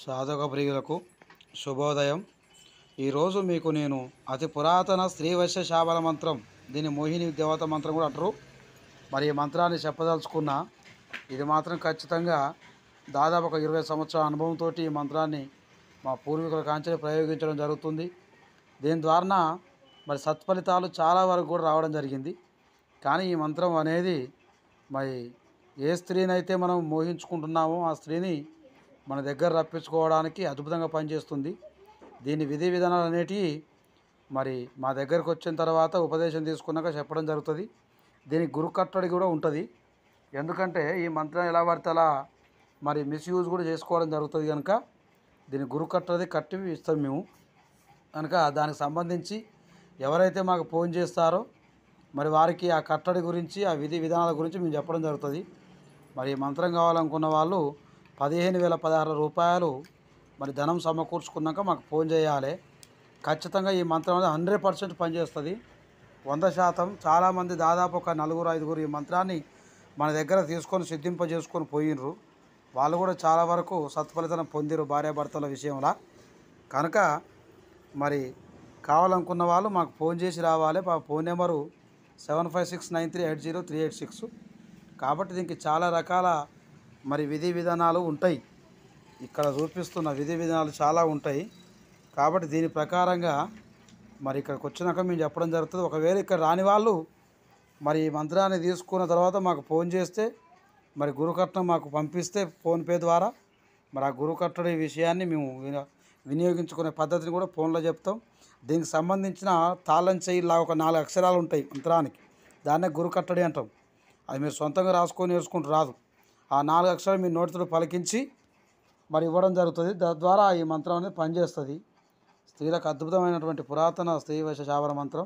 సాధక ప్రియులకు శుభోదయం. ఈరోజు మీకు నేను అతి పురాతన స్త్రీ వైశ్య శాబల మంత్రం, దీని మోహిని దేవత మంత్రం కూడా అంటారు. మరి ఈ మంత్రాన్ని చెప్పదలుచుకున్న, ఇది మాత్రం ఖచ్చితంగా దాదాపు ఒక 20 సంవత్సరాల అనుభవంతో ఈ మంత్రాన్ని మా పూర్వీకుల కాంచె ప్రయోగించడం జరుగుతుంది. దీని ద్వారా మరి సత్ఫలితాలు చాలా వరకు కూడా రావడం జరిగింది. కానీ ఈ మంత్రం అనేది మరి ఏ స్త్రీనైతే మనం మోహించుకుంటున్నామో ఆ స్త్రీని మన దగ్గర రప్పించుకోవడానికి అద్భుతంగా పనిచేస్తుంది. దీని విధి విధానాలు అనేటివి మరి మా దగ్గరకు వచ్చిన తర్వాత ఉపదేశం తీసుకున్నాక చెప్పడం జరుగుతుంది. దీనికి గురు కట్టడి కూడా ఉంటుంది. ఎందుకంటే ఈ మంత్రం ఎలా పడితే అలా మరి మిస్యూజ్ కూడా చేసుకోవడం జరుగుతుంది. కనుక దీని గురు కట్టడి కట్టి ఇస్తాం మేము. కనుక దానికి సంబంధించి ఎవరైతే మాకు ఫోన్ చేస్తారో మరి వారికి ఆ కట్టడి గురించి, ఆ విధి విధానాల గురించి మేము చెప్పడం జరుగుతుంది. మరి ఈ మంత్రం కావాలనుకున్న వాళ్ళు 15,016 రూపాయలు మరి ధనం సమకూర్చుకున్నాక మాకు ఫోన్ చేయాలి. ఖచ్చితంగా ఈ మంత్రం అనేది 100% పనిచేస్తుంది, 100%. చాలామంది దాదాపు ఒక 4-5 ఈ మంత్రాన్ని మన దగ్గర తీసుకొని సిద్ధింపజేసుకొని పోయినరు. వాళ్ళు కూడా చాలా వరకు సత్ఫలితం పొందిరు భార్యాభర్తల విషయంలో. కనుక మరి కావాలనుకున్న వాళ్ళు మాకు ఫోన్ చేసి రావాలి. మా ఫోన్ నెంబరు 7569380386. కాబట్టి దీనికి చాలా రకాల మరి విధి విధానాలు ఉంటాయి. ఇక్కడ చూపిస్తున్న విధి విధానాలు చాలా ఉంటాయి. కాబట్టి దీని ప్రకారంగా మరి ఇక్కడికి వచ్చినాక మేము చెప్పడం జరుగుతుంది. ఒకవేళ ఇక్కడ రాని వాళ్ళు మరి ఈ మంత్రాన్ని తీసుకున్న తర్వాత మాకు ఫోన్ చేస్తే మరి గురుకట్నం మాకు పంపిస్తే ఫోన్పే ద్వారా మరి ఆ గురుకట్టడి విషయాన్ని మేము వినియోగించుకునే పద్ధతిని కూడా ఫోన్లో చెప్తాం. దీనికి సంబంధించిన తాళం చెయ్యిలా ఒక 4 అక్షరాలు ఉంటాయి మంత్రానికి, దాన్నే గురుకట్టడి అంటాం. అది మీరు సొంతంగా రాసుకొని నేర్చుకుంటూ రాదు. ఆ 4 అక్షరాలు మీ నోటితో పలికించి మరి ఇవ్వడం జరుగుతుంది. తద్వారా ఈ మంత్రం అనేది పనిచేస్తుంది. స్త్రీలకు అద్భుతమైనటువంటి పురాతన స్త్రీ వైశ్య శాబర మంత్రం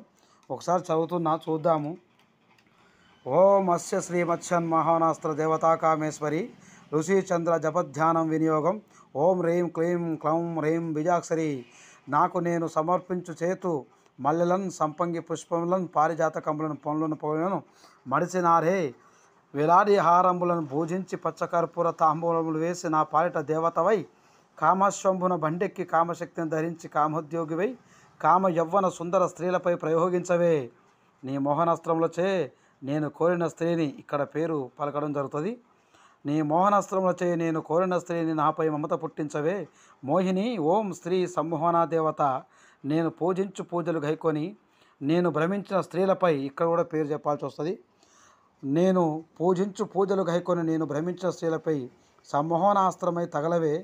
ఒకసారి చదువుతున్నా, చూద్దాము. ఓం అస్య శ్రీమత్స్యన్ మహానాస్త్ర దేవతా కామేశ్వరి ఋషి చంద్ర జపధ్యానం వినియోగం. ఓం హ్రీం క్లీం క్లౌం హ్రీం బీజాక్షరి. నాకు నేను సమర్పించు చేతు మల్లెలను, సంపంగి పుష్పములను, పారిజాత కంబులను, పండ్లను, పొగలను మడిసినారే. వేలాది హారంబులను పూజించి పచ్చకర్పూర తాంబూలములు వేసి నా పాలిట దేవతవై కామశంభున బండెక్కి కామశక్తిని ధరించి కామోద్యోగివై కామ యవ్వన సుందర స్త్రీలపై ప్రయోగించవే. నీ మోహనాస్త్రములచే నేను కోరిన స్త్రీని, ఇక్కడ పేరు పలకడం జరుగుతుంది. నీ మోహనాస్త్రములచే నేను కోరిన స్త్రీని నాపై మమత పుట్టించవే మోహిని. ఓం స్త్రీ సమ్మోహనా దేవత. నేను పూజించు పూజలు గైకొని నేను భ్రమించిన స్త్రీలపై, ఇక్కడ కూడా పేరు చెప్పాల్సి వస్తుంది. నేను పూజించు పూజలు గైకొని నేను భ్రమించిన స్త్రీలపై సమ్మోహనాస్త్రమై తగలవే.